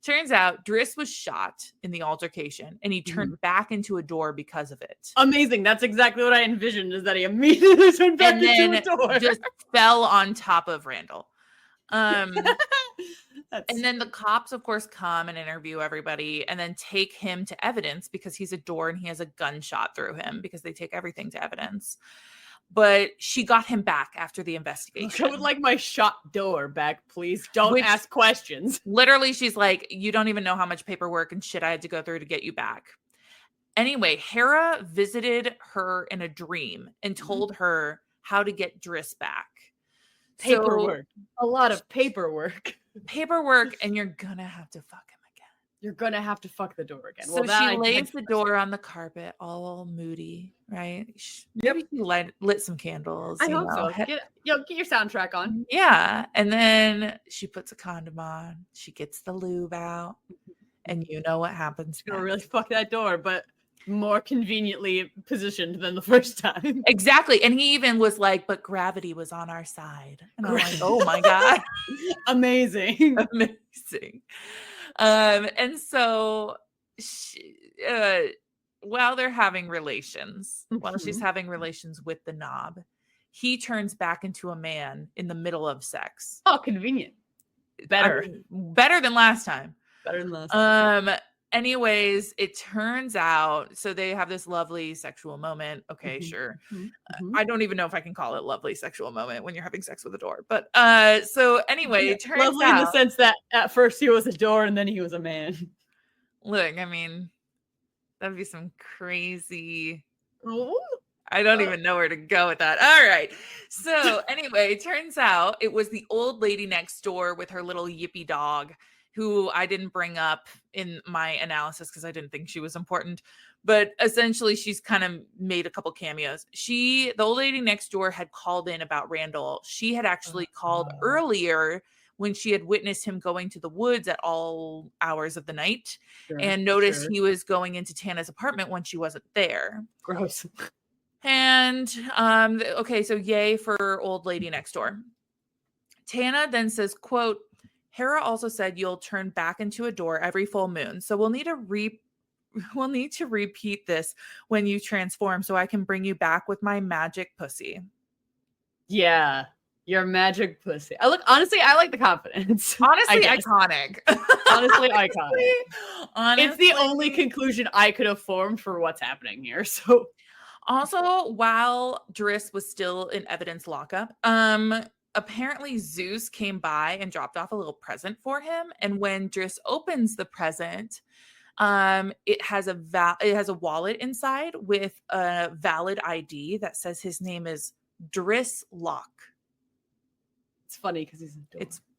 Turns out Driss was shot in the altercation and he turned back into a door because of it. Amazing. That's exactly what I envisioned, is that he immediately turned back into a door. Just fell on top of Randall. And then the cops, of course, come and interview everybody and then take him to evidence because he's a door and he has a gunshot through him because they take everything to evidence. But she got him back after the investigation. I would like my shot door back, please. Don't ask questions. Literally, she's like, you don't even know how much paperwork and shit I had to go through to get you back. Anyway, Hera visited her in a dream and told her how to get Driss back. Paperwork. A lot of paperwork. And you're gonna have to fuck him again. You're gonna have to fuck the door again. So she lays the door on the carpet, all moody, right? Maybe she lit some candles. I hope so. Get your soundtrack on. Yeah, and then she puts a condom on. She gets the lube out, and you know what happens. She's gonna really fuck that door, but more conveniently positioned than the first time. Exactly. And he even was like, but gravity was on our side. And I'm like, oh my God. Amazing. And so while they're having relations, while she's having relations with the knob, he turns back into a man in the middle of sex. Oh, convenient. Better than last time. Better than last time. Anyways, it turns out, so they have this lovely sexual moment. Okay, sure. I don't even know if I can call it lovely sexual moment when you're having sex with a door. But so anyway, it turns lovely out, in the sense that at first he was a door and then he was a man. Look, I mean, that'd be some crazy. Ooh. I don't even know where to go with that. All right. So anyway, it turns out it was the old lady next door with her little yippy dog. who I didn't bring up in my analysis because I didn't think she was important. But essentially, she's kind of made a couple cameos. The old lady next door had called in about Randall. She had actually called earlier when she had witnessed him going to the woods at all hours of the night and noticed he was going into Tana's apartment when she wasn't there. Gross. And okay, so yay for old lady next door. Tana then says, quote, Hera also said you'll turn back into a door every full moon. So we'll need to repeat this when you transform so I can bring you back with my magic pussy. Yeah. Your magic pussy. Honestly, I like the confidence. Honestly, iconic. Honestly, iconic. Honestly, it's the only conclusion I could have formed for what's happening here. So also, while Driss was still in evidence lockup, apparently Zeus came by and dropped off a little present for him. And when Driss opens the present, it has a wallet inside with a valid ID that says his name is Driss Locke. It's funny because he's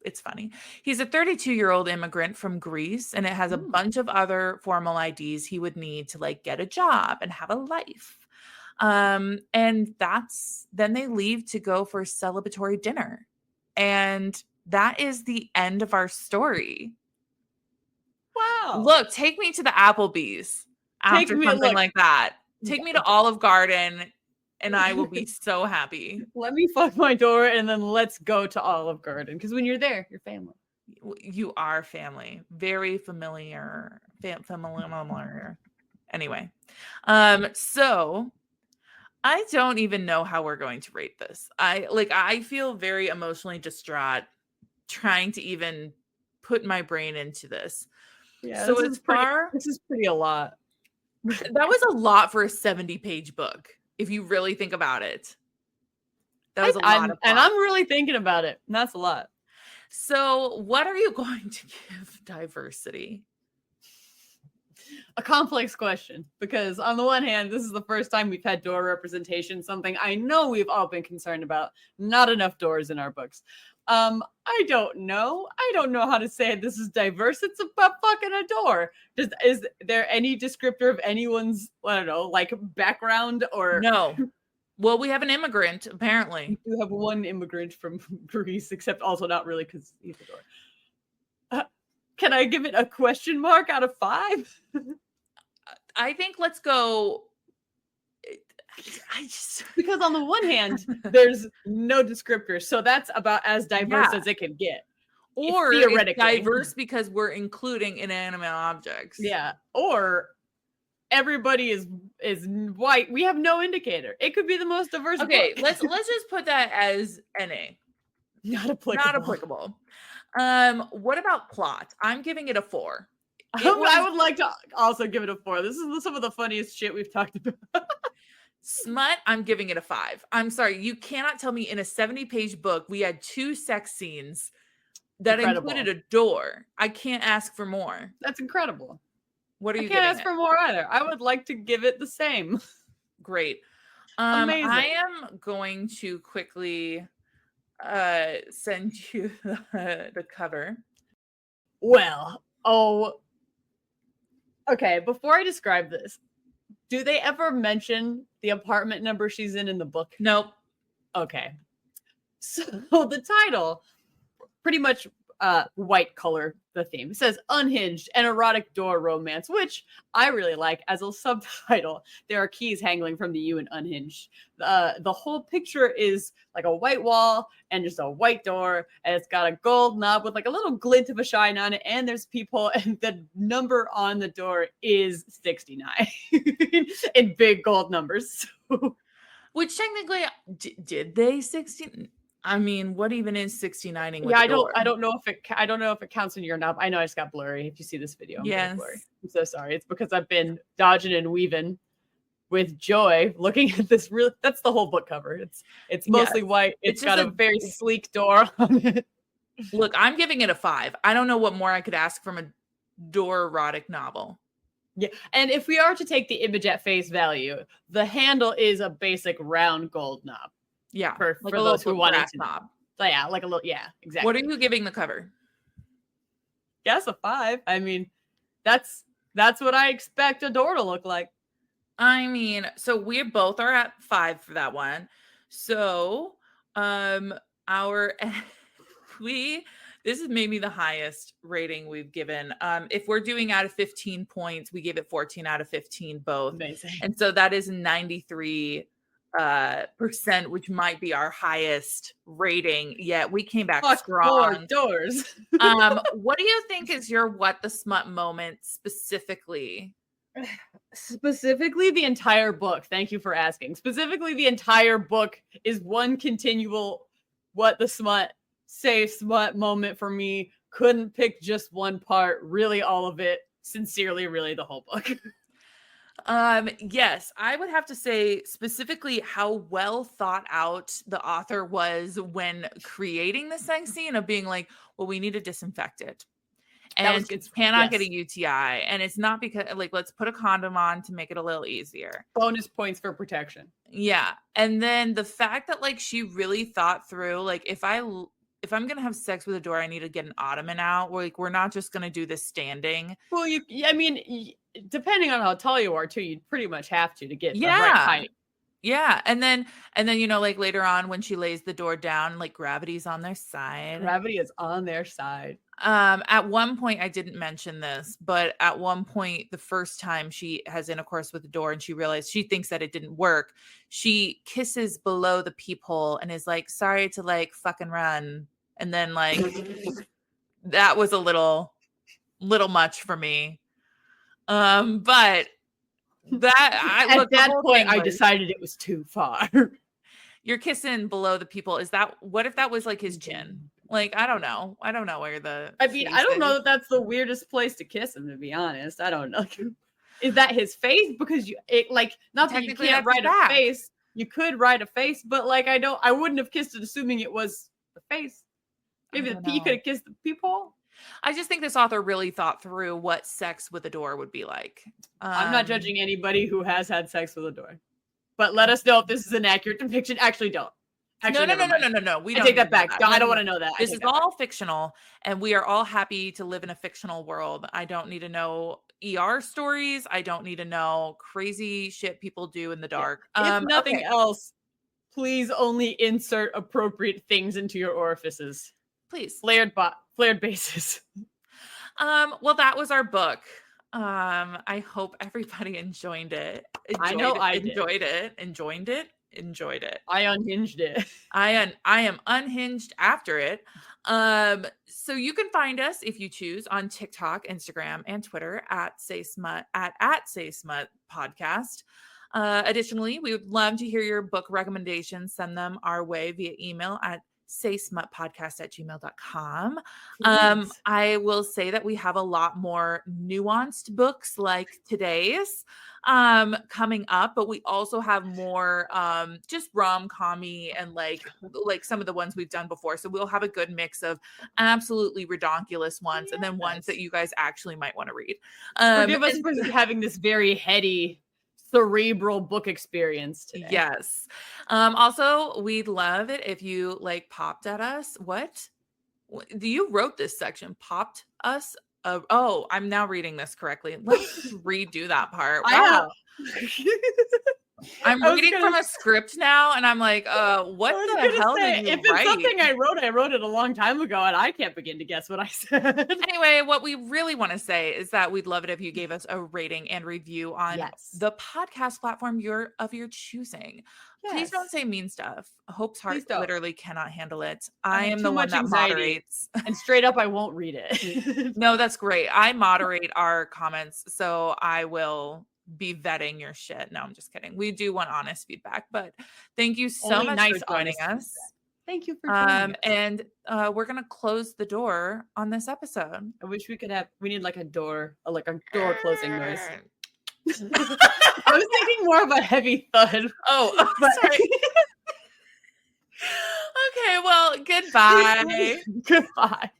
it's funny. He's a 32-year-old immigrant from Greece, and it has a bunch of other formal IDs he would need to like get a job and have a life. And then they leave to go for celebratory dinner. And that is the end of our story. Wow. Look, take me to the Applebee's after something like that. Take me to Olive Garden and I will be so happy. Let me fuck my door and then let's go to Olive Garden. Because when you're there, you're family. You are family. Very familiar. Familiar. Anyway. So I don't even know how we're going to rate this. I feel very emotionally distraught trying to even put my brain into this. Yeah, so this is pretty a lot. That was a lot for a 70-page book, if you really think about it. That was a lot of plot. And I'm really thinking about it. And that's a lot. So what are you going to give diversity? A complex question, because on the one hand, this is the first time we've had door representation, something I know we've all been concerned about. Not enough doors in our books. I don't know. I don't know how to say this is diverse. It's about fucking a door. Is there any descriptor of anyone's, I don't know, like background or no? Well, we have an immigrant, apparently. We do have one immigrant from Greece, except also not really because he's a door. Can I give it a question mark out of 5? I think let's go. Because on the one hand, there's no descriptors, so that's about as diverse as it can get. Or theoretically, it's diverse because we're including inanimate objects. Yeah. Or everybody is white. We have no indicator. It could be the most diverse. Okay, book. let's just put that as NA. Not applicable. Not applicable. What about plot? I'm giving it a 4. I would like to also give it a 4. This is some of the funniest shit we've talked about. Smut, I'm giving it a 5. I'm sorry, you cannot tell me in a 70-page book we had 2 sex scenes that included a door. I can't ask for more. That's incredible. What are you? I can't ask for more either. I would like to give it the same. Great. Amazing. I am going to quickly send you the cover. Well, okay. Before I describe this, do they ever mention the apartment number she's in the book? Nope. Okay. So the title, pretty much white color the theme. It says Unhinged, an erotic door romance, which I really like as a subtitle. There are keys hanging from the U in Unhinged. The whole picture is like a white wall and just a white door, and it's got a gold knob with like a little glint of a shine on it, and there's people, and the number on the door is 69 in big gold numbers. Which technically, did they 16? I mean, what even is 69ing with yeah, I door? don't know if it counts in your knob. I know I just got blurry. If you see this video, yes, I'm so sorry. It's because I've been dodging and weaving with joy looking at this. That's the whole book cover. It's mostly white. It's got a very sleek door on it. Look, I'm giving it a 5. I don't know what more I could ask from a door erotic novel. Yeah, and if we are to take the image at face value, the handle is a basic round gold knob. Yeah, for those who want it to knob. So yeah, like a little, yeah, exactly. What are you giving the cover? guess a 5. I mean, that's what I expect a door to look like. I mean, so we both are at 5 for that one. So, our this is maybe the highest rating we've given. If we're doing out of 15 points, we give it 14 out of 15 both. Amazing. And so that is 93 percent, which might be our highest rating yet. We came back strong. Doors. What do you think is your what the smut moment specifically? Specifically the entire book. Thank you for asking. Specifically the entire book is one continual what the smut moment for me. Couldn't pick just one part, really all of it. Sincerely, really the whole book. Yes, I would have to say specifically how well thought out the author was when creating the sex scene of being like, well, we need to disinfect it. And you cannot get a UTI. And it's not because, like, let's put a condom on to make it a little easier. Bonus points for protection. Yeah. And then the fact that, like, she really thought through, like, if I'm going to have sex with a door, I need to get an ottoman out. Like, we're not just going to do this standing. Well, I mean, depending on how tall you are, too, you'd pretty much have to get the right height. Yeah. And then, you know, like later on when she lays the door down, like gravity's on their side. Gravity is on their side. At one point, I didn't mention this, but at one point, the first time she has intercourse with the door and she realized she thinks that it didn't work, she kisses below the peephole and is like, sorry to like fucking run. And then like, that was a little much for me. But that at that point, I decided it was too far. You're kissing below the peephole. What if that was like his chin? Like, I don't know where I mean, I don't know that that's the weirdest place to kiss him, to be honest. I don't know. Is that his face? Because not that you can't write a face. You could write a face, but like, I wouldn't have kissed it assuming it was the face. Maybe you could have kissed the peephole. I just think this author really thought through what sex with a door would be like. I'm not judging anybody who has had sex with a door, but let us know if this is an accurate depiction. Actually, don't. No. We take that back. I don't want to know that. This is all fictional, and we are all happy to live in a fictional world. I don't need to know ER stories. I don't need to know crazy shit people do in the dark. If nothing else, please only insert appropriate things into your orifices. Please. Flared bases. Well, that was our book. I hope everybody enjoyed it. Enjoyed it. I unhinged it. I am unhinged after it. So you can find us if you choose on TikTok, Instagram, and Twitter at Say Smut podcast. Additionally, we would love to hear your book recommendations. Send them our way via email at saysmutpodcast@gmail.com. I will say that we have a lot more nuanced books like today's coming up, but we also have more just rom-com-y and like some of the ones we've done before. So we'll have a good mix of absolutely redonkulous ones and then ones that you guys actually might want to read. Forgive us for having this very heady, cerebral book experience today. Yes. Also, we'd love it if you like popped at us. What? You wrote this section. Popped us. Oh, I'm now reading this correctly. Let's redo that part. Wow. I'm reading from a script now, and I'm like, what the hell did you if write? It's something I wrote it a long time ago, and I can't begin to guess what I said. Anyway, what we really want to say is that we'd love it if you gave us a rating and review on the podcast platform of your choosing. Yes. Please don't say mean stuff. Hope's heart literally cannot handle it. I am the one that moderates. And straight up, I won't read it. No, that's great. I moderate our comments, so I will be vetting your shit. No, I'm just kidding. We do want honest feedback, but thank you so much for joining us. Thank you for joining us. And we're gonna close the door on this episode. I wish we need like a door closing noise. I was thinking more of a heavy thud. Oh, sorry. Okay, well, goodbye. Goodbye.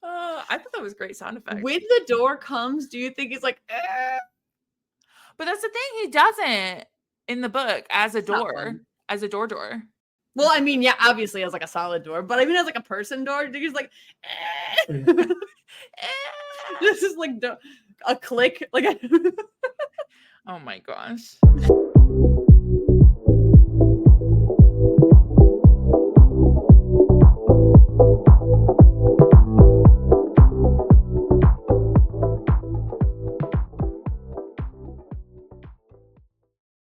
I thought that was a great sound effect. When the door comes, do you think he's like, But that's the thing, he doesn't in the book as a door. Well, I mean, yeah, obviously as like a solid door, but I mean as like a person door, he's like, this is like a click, like. Oh my gosh.